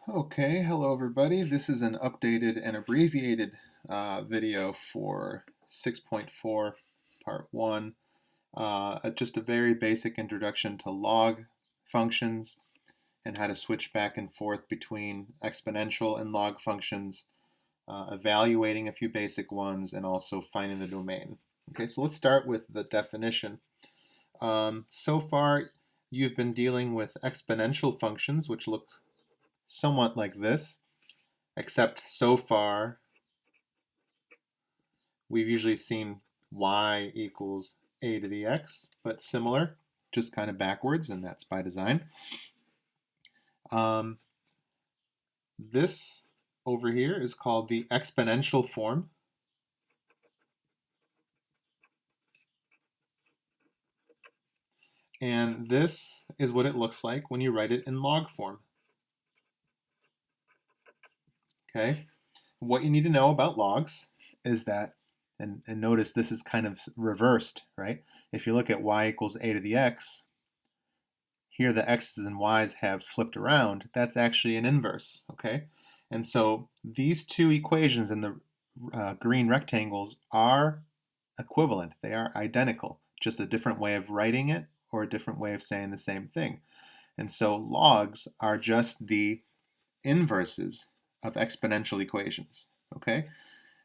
Okay, hello everybody. This is an updated and abbreviated video for 6.4 part 1. Just a very basic introduction to log functions and how to switch back and forth between exponential and log functions, evaluating a few basic ones, and also finding the domain. Okay, so let's start with the definition. So far, you've been dealing with exponential functions, which look somewhat like this. Except so far, we've usually seen y equals a to the x, but similar, just kind of backwards, and that's by design. Um, this over here is called the exponential form. And this is what it looks like when you write it in log form. Okay, what you need to know about logs is that, and notice this is kind of reversed, right? If you look at y equals a to the x, here the x's and y's have flipped around. That's actually an inverse, okay? And so these two equations in the green rectangles are equivalent. They are identical, just a different way of writing it or a different way of saying the same thing. And so logs are just the inverses of exponential equations, okay?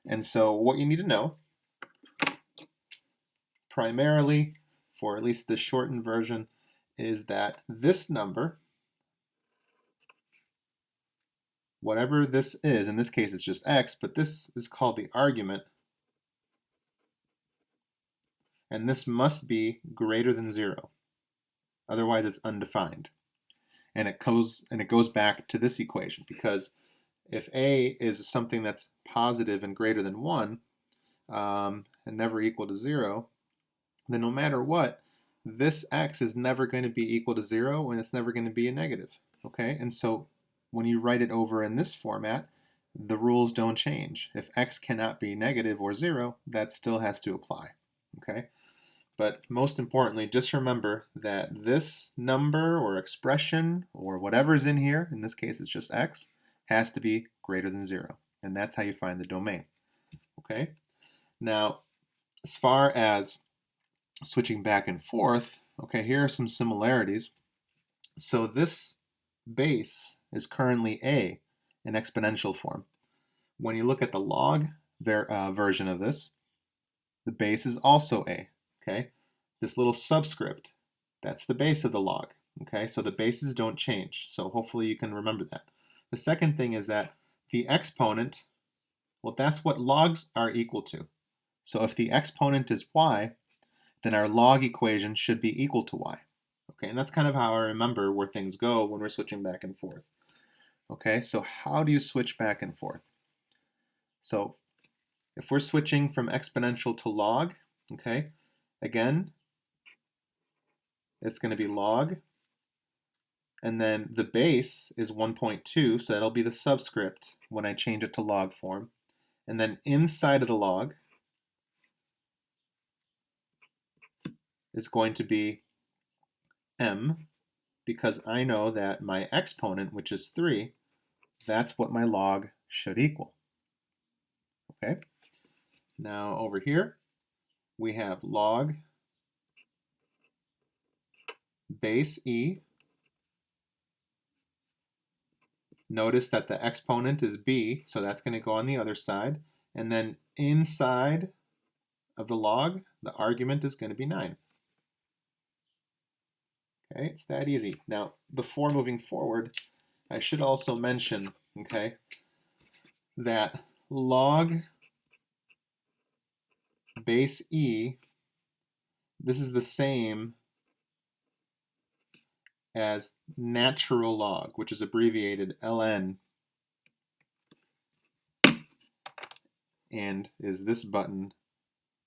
And so what you need to know, primarily, for at least the shortened version, is that this number, whatever this is, in this case it's just x, but this is called the argument, and this must be greater than 0. Otherwise it's undefined. And it goes back to this equation, because if a is something that's positive and greater than 1, and never equal to 0, then no matter what, this x is never going to be equal to 0, and it's never going to be a negative. Okay, and so when you write it over in this format, the rules don't change. If x cannot be negative or 0, that still has to apply. Okay, but most importantly, just remember that this number or expression or whatever's in here, in this case it's just x, has to be greater than 0. And that's how you find the domain. Okay, now as far as switching back and forth, okay, here are some similarities. So this base is currently a in exponential form. When you look at the log version of this, the base is also a, okay? This little subscript, that's the base of the log, okay? So the bases don't change, so hopefully you can remember that. The second thing is that the exponent, well, that's what logs are equal to. So if the exponent is y, then our log equation should be equal to y. Okay, and that's kind of how I remember where things go when we're switching back and forth. Okay, so how do you switch back and forth? So if we're switching from exponential to log, okay, again, it's going to be log, and then the base is 1.2, so that'll be the subscript when I change it to log form. And then inside of the log is going to be m, because I know that my exponent, which is 3, that's what my log should equal. Okay, now over here we have log base e. Notice that the exponent is b, so that's going to go on the other side. And then inside of the log, the argument is going to be 9. Okay, it's that easy. Now, before moving forward, I should also mention, okay, that log base e, this is the same as natural log, which is abbreviated ln, and is this button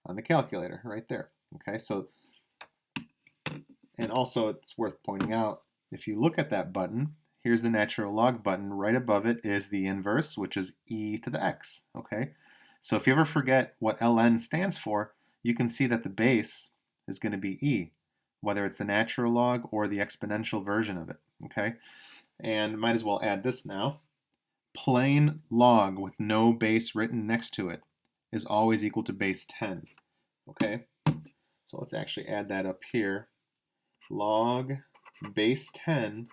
on the calculator right there. Okay, so, and also it's worth pointing out, if you look at that button, here's the natural log button. Right above it is the inverse, which is e to the x. Okay, so if you ever forget what ln stands for, you can see that the base is going to be e, whether it's the natural log or the exponential version of it. Okay, and might as well add this now. Plain log with no base written next to it is always equal to base 10. Okay, so let's actually add that up here. Log base 10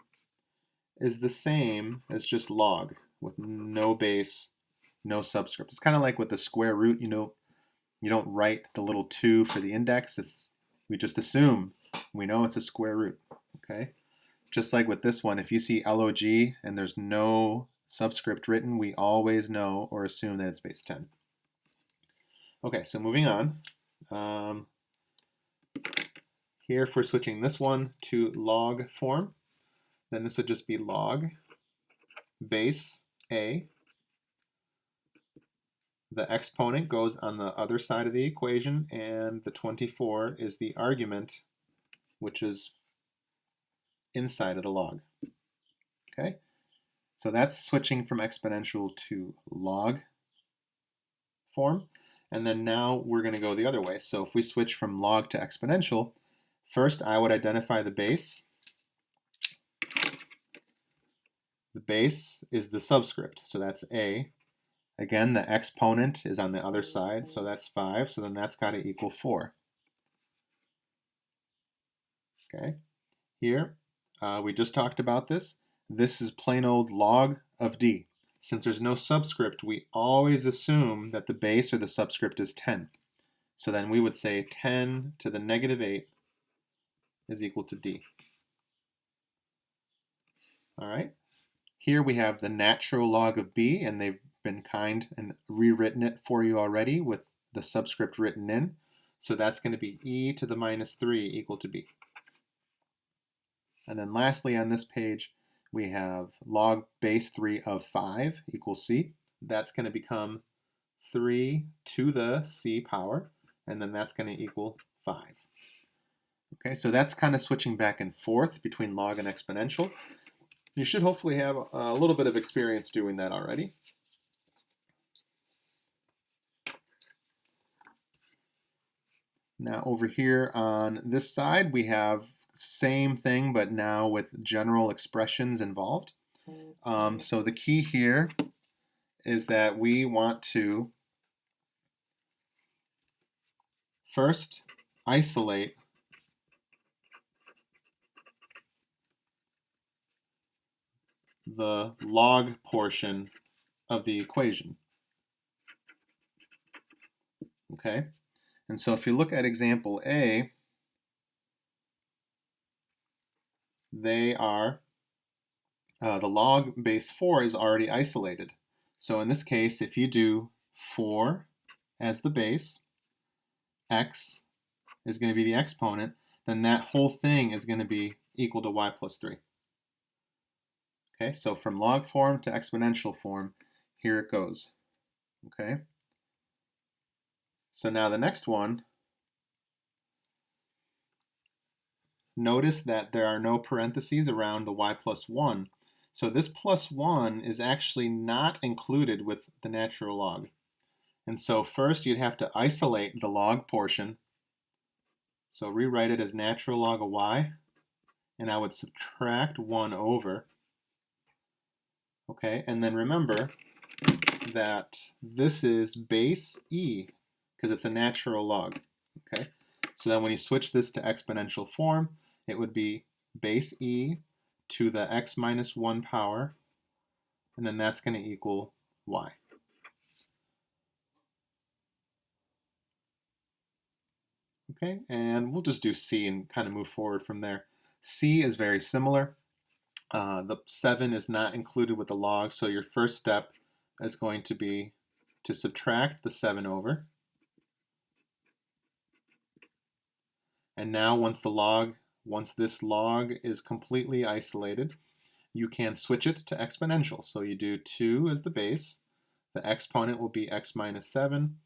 is the same as just log with no base, no subscript. It's kind of like with the square root, you don't write the little 2 for the index. We just assume we know it's a square root. Okay, just like with this one, if you see log and there's no subscript written, we always know or assume that it's base 10. Okay, so moving on. Here, if we're switching this one to log form, then this would just be log base a. The exponent goes on the other side of the equation, and the 24 is the argument, which is inside of the log. Okay, so that's switching from exponential to log form. And then now we're going to go the other way. So if we switch from log to exponential, first I would identify the base. The base is the subscript, so that's a. Again, the exponent is on the other side, so that's 5, so then that's got to equal 4. Okay, here, we just talked about this. This is plain old log of d. Since there's no subscript, we always assume that the base or the subscript is 10. So then we would say 10 to the negative 8 is equal to d. All right, here we have the natural log of b, and they've been kind and rewritten it for you already with the subscript written in. So that's going to be e to the minus 3 equal to b. And then lastly on this page, we have log base 3 of 5 equals c. That's going to become 3 to the c power, and then that's going to equal 5. Okay, so that's kind of switching back and forth between log and exponential. You should hopefully have a little bit of experience doing that already. Now over here on this side, we have same thing, but now with general expressions involved. So the key here is that we want to first isolate the log portion of the equation. Okay, and so if you look at example A, they are, the log base 4 is already isolated. So in this case, if you do 4 as the base, x is going to be the exponent, then that whole thing is going to be equal to y plus 3. Okay, so from log form to exponential form, here it goes. Okay, so now the next one, notice that there are no parentheses around the y plus 1. So this plus 1 is actually not included with the natural log. And so first you'd have to isolate the log portion. So rewrite it as natural log of y, and I would subtract 1 over. Okay, and then remember that this is base e, because it's a natural log. Okay, so then when you switch this to exponential form, it would be base e to the x minus 1 power, and then that's going to equal y. Okay, and we'll just do c and kind of move forward from there. C is very similar. The 7 is not included with the log, so your first step is going to be to subtract the 7 over. And now once this log is completely isolated, you can switch it to exponential. So you do 2 as the base, the exponent will be x minus 7,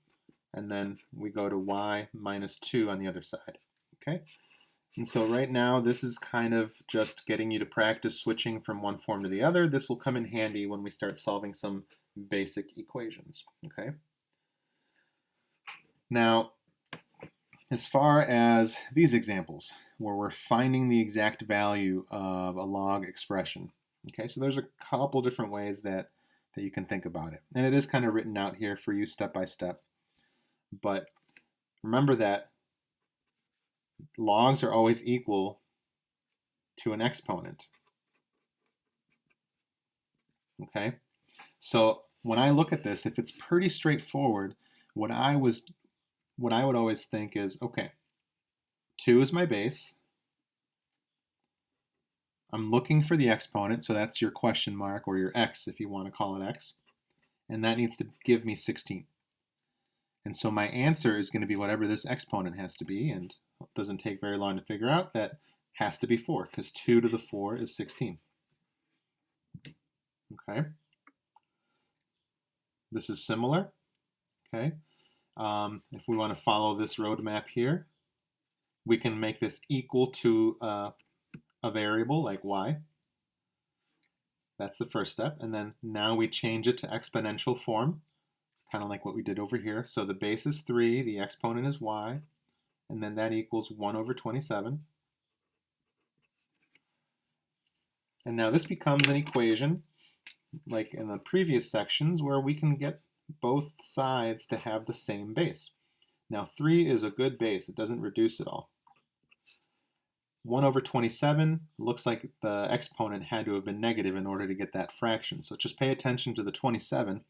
and then we go to y minus 2 on the other side. Okay? And so right now, this is kind of just getting you to practice switching from one form to the other. This will come in handy when we start solving some basic equations. Okay? Now, as far as these examples, where we're finding the exact value of a log expression, Okay, so there's a couple different ways that you can think about it. And it is kind of written out here for you step by step. But remember that logs are always equal to an exponent. Okay, so when I look at this, if it's pretty straightforward, what I would always think is, okay, 2 is my base. I'm looking for the exponent, so that's your question mark or your x if you want to call it x. And that needs to give me 16. And so my answer is going to be whatever this exponent has to be, and it doesn't take very long to figure out that has to be 4, because 2 to the 4 is 16. Okay. This is similar. Okay. If we want to follow this roadmap here, we can make this equal to a variable like y. That's the first step. And then now we change it to exponential form, kind of like what we did over here. So the base is 3, the exponent is y, and then that equals 1 over 27. And now this becomes an equation, like in the previous sections, where we can get both sides to have the same base. Now 3 is a good base. It doesn't reduce at all. 1 over 27 looks like the exponent had to have been negative in order to get that fraction. So just pay attention to the 27.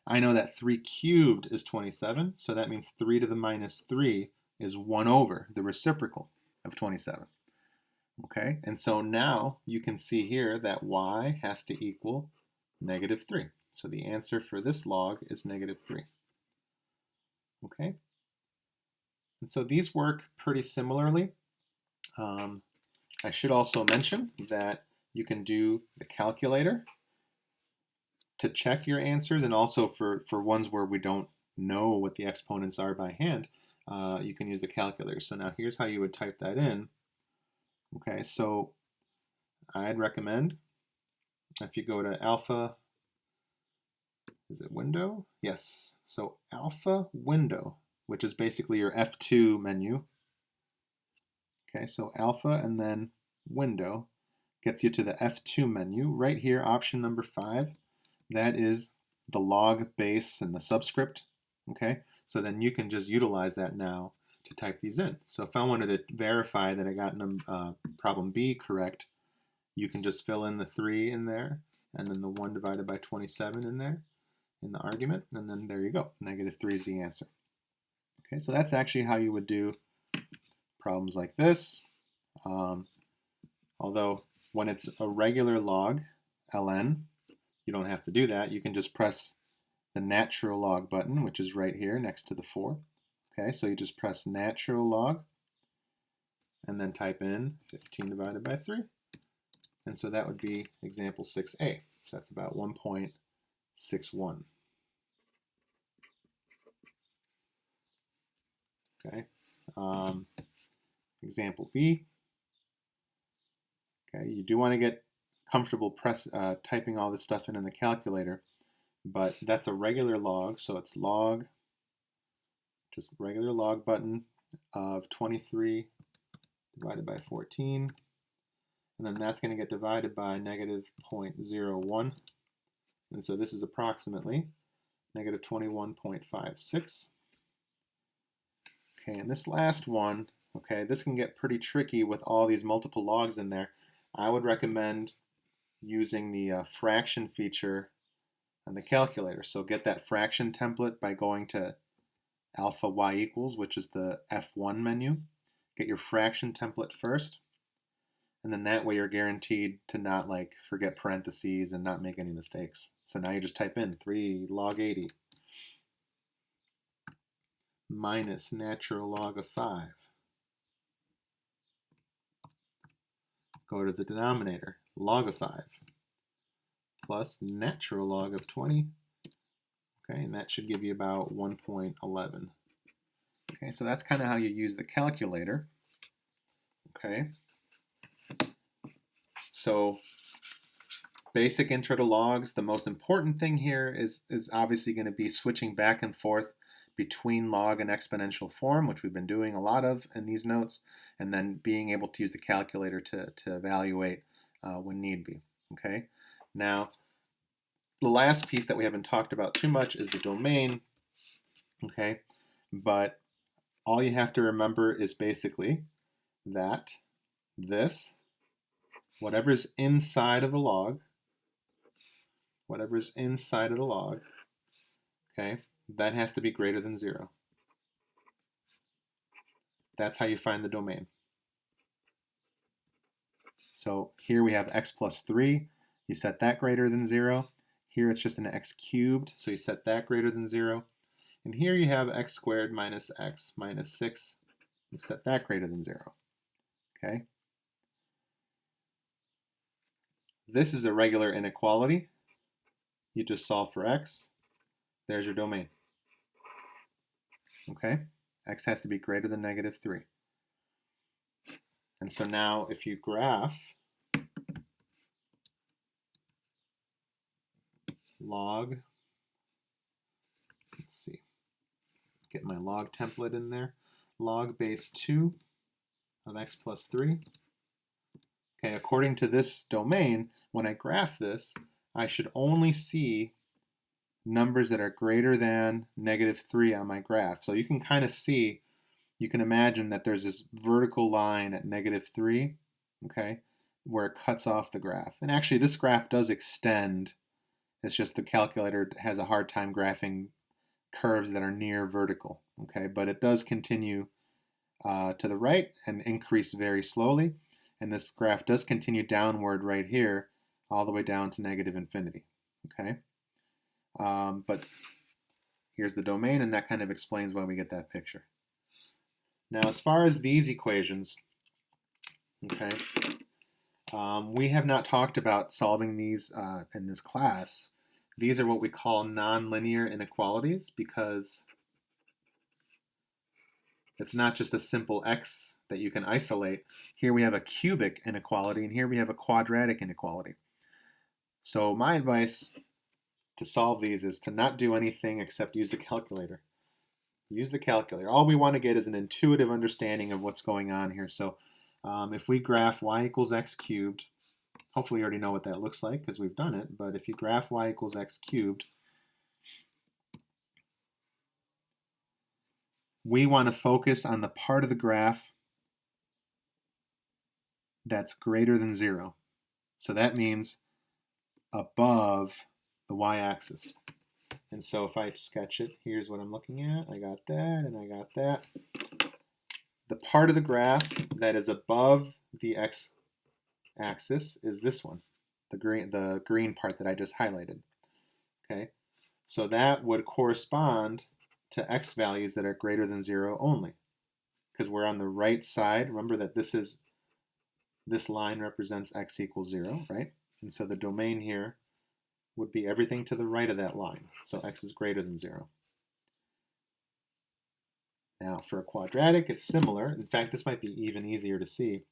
I know that 3 cubed is 27, so that means 3 to the minus 3 is 1 over the reciprocal of 27. Okay, and so now you can see here that y has to equal negative 3. So the answer for this log is negative 3. Okay, and so these work pretty similarly. I should also mention that you can do the calculator to check your answers, and also for ones where we don't know what the exponents are by hand, you can use the calculator. So now here's how you would type that in. Okay, so I'd recommend if you go to alpha, is it window? Yes, so alpha window, which is basically your F2 menu. Okay, so alpha and then window gets you to the F2 menu. Right here, option number 5, that is the log base and the subscript. Okay, so then you can just utilize that now to type these in. So if I wanted to verify that I got problem B correct, you can just fill in the 3 in there, and then the 1 divided by 27 in there in the argument, and then there you go. Negative 3 is the answer. Okay, so that's actually how you would do problems like this. Although when it's a regular log, ln, you don't have to do that. You can just press the natural log button, which is right here next to the 4. Okay, so you just press natural log and then type in 15 divided by 3. And so that would be example 6a. So that's about 1.61. Okay. Example B. Okay, you do want to get comfortable typing all this stuff in the calculator, but that's a regular log, so it's log, just regular log button of 23 divided by 14, and then that's going to get divided by negative 0.01, and so this is approximately negative 21.56. Okay, and this last one, okay, this can get pretty tricky with all these multiple logs in there. I would recommend using the fraction feature on the calculator. So get that fraction template by going to alpha y equals, which is the F1 menu. Get your fraction template first, and then that way you're guaranteed to not like forget parentheses and not make any mistakes. So now you just type in 3 log 80 minus natural log of 5. Go to the denominator, log of 5, plus natural log of 20. Okay, and that should give you about 1.11. Okay, so that's kind of how you use the calculator. Okay, so basic intro to logs. The most important thing here is obviously going to be switching back and forth between log and exponential form, which we've been doing a lot of in these notes, and then being able to use the calculator to evaluate when need be. Okay, now the last piece that we haven't talked about too much is the domain. Okay, but all you have to remember is basically that this, whatever's inside of the log, okay, that has to be greater than 0. That's how you find the domain. So here we have x plus 3. You set that greater than 0. Here it's just an x cubed, so you set that greater than 0. And here you have x squared minus x minus 6. You set that greater than 0. Okay? This is a regular inequality. You just solve for x. There's your domain. Okay? X has to be greater than negative 3. And so now if you graph log, let's see, get my log template in there, log base 2 of x plus 3. Okay, according to this domain, when I graph this, I should only see numbers that are greater than negative 3 on my graph. So you can kind of see, you can imagine that there's this vertical line at negative 3, okay, where it cuts off the graph. And actually this graph does extend. It's just the calculator has a hard time graphing curves that are near vertical, okay, but it does continue to the right and increase very slowly. And this graph does continue downward right here, all the way down to negative infinity, okay? But here's the domain, and that kind of explains why we get that picture. Now, as far as these equations, okay, we have not talked about solving these in this class. These are what we call nonlinear inequalities because it's not just a simple x that you can isolate. Here we have a cubic inequality, and here we have a quadratic inequality. So my advice to solve these is to not do anything except use the calculator. Use the calculator. All we want to get is an intuitive understanding of what's going on here. So if we graph y equals x cubed, hopefully you already know what that looks like because we've done it, but if you graph y equals x cubed, we want to focus on the part of the graph that's greater than 0. So that means above the y-axis. And so if I sketch it, here's what I'm looking at. I got that, and I got that. The part of the graph that is above the x-axis is this one, the green part that I just highlighted. Okay, so that would correspond to x values that are greater than 0 only, because we're on the right side. Remember that this line represents x equals 0, right? And so the domain here would be everything to the right of that line. So x is greater than 0. Now for a quadratic, it's similar. In fact, this might be even easier to see.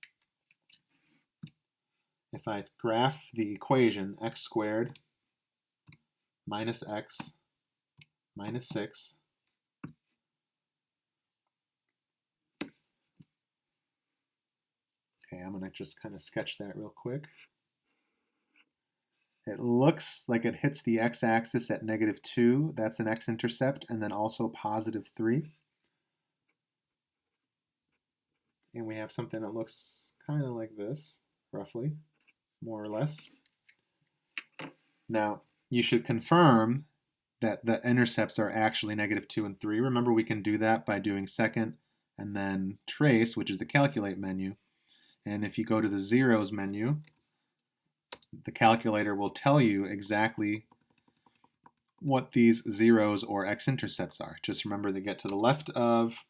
If I graph the equation x squared minus x minus 6 okay, I'm going to just kind of sketch that real quick. It looks like it hits the x-axis at negative 2. That's an x-intercept, and then also positive 3. And we have something that looks kind of like this, roughly, more or less. Now, you should confirm that the intercepts are actually negative 2 and 3. Remember, we can do that by doing second and then trace, which is the calculate menu. And if you go to the zeros menu, the calculator will tell you exactly what these zeros or x-intercepts are. Just remember to get to the left of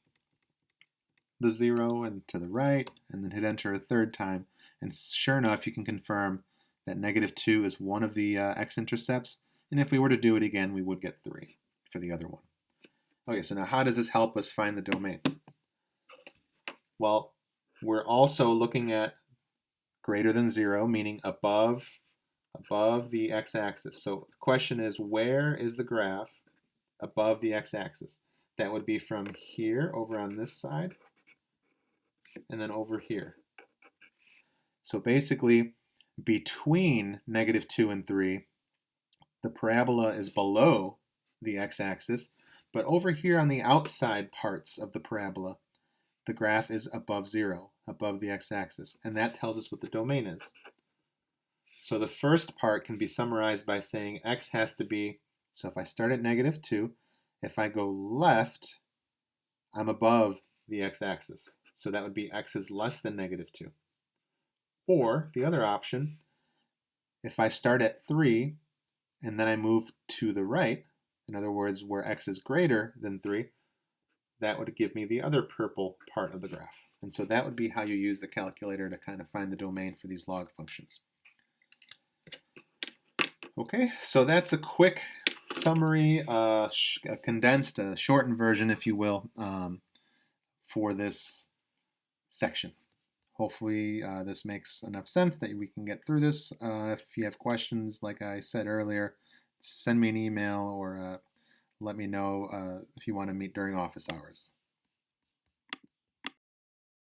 the 0 and to the right, and then hit enter a third time. And sure enough, you can confirm that negative 2 is one of the x-intercepts. And if we were to do it again, we would get 3 for the other one. Okay, so now how does this help us find the domain? Well, we're also looking at greater than 0, meaning above the x-axis. So the question is, where is the graph above the x-axis? That would be from here over on this side and then over here. So basically, between negative 2 and 3, the parabola is below the x-axis, but over here on the outside parts of the parabola, the graph is above 0, above the x-axis, and that tells us what the domain is. So the first part can be summarized by saying x has to be, so if I start at negative 2, if I go left, I'm above the x-axis. So that would be x is less than negative 2. Or the other option, if I start at 3 and then I move to the right, in other words, where x is greater than 3, that would give me the other purple part of the graph. And so that would be how you use the calculator to kind of find the domain for these log functions. Okay, so that's a quick summary, a condensed, a shortened version, if you will, for this section. Hopefully this makes enough sense that we can get through this. If you have questions, like I said earlier, send me an email or let me know if you want to meet during office hours.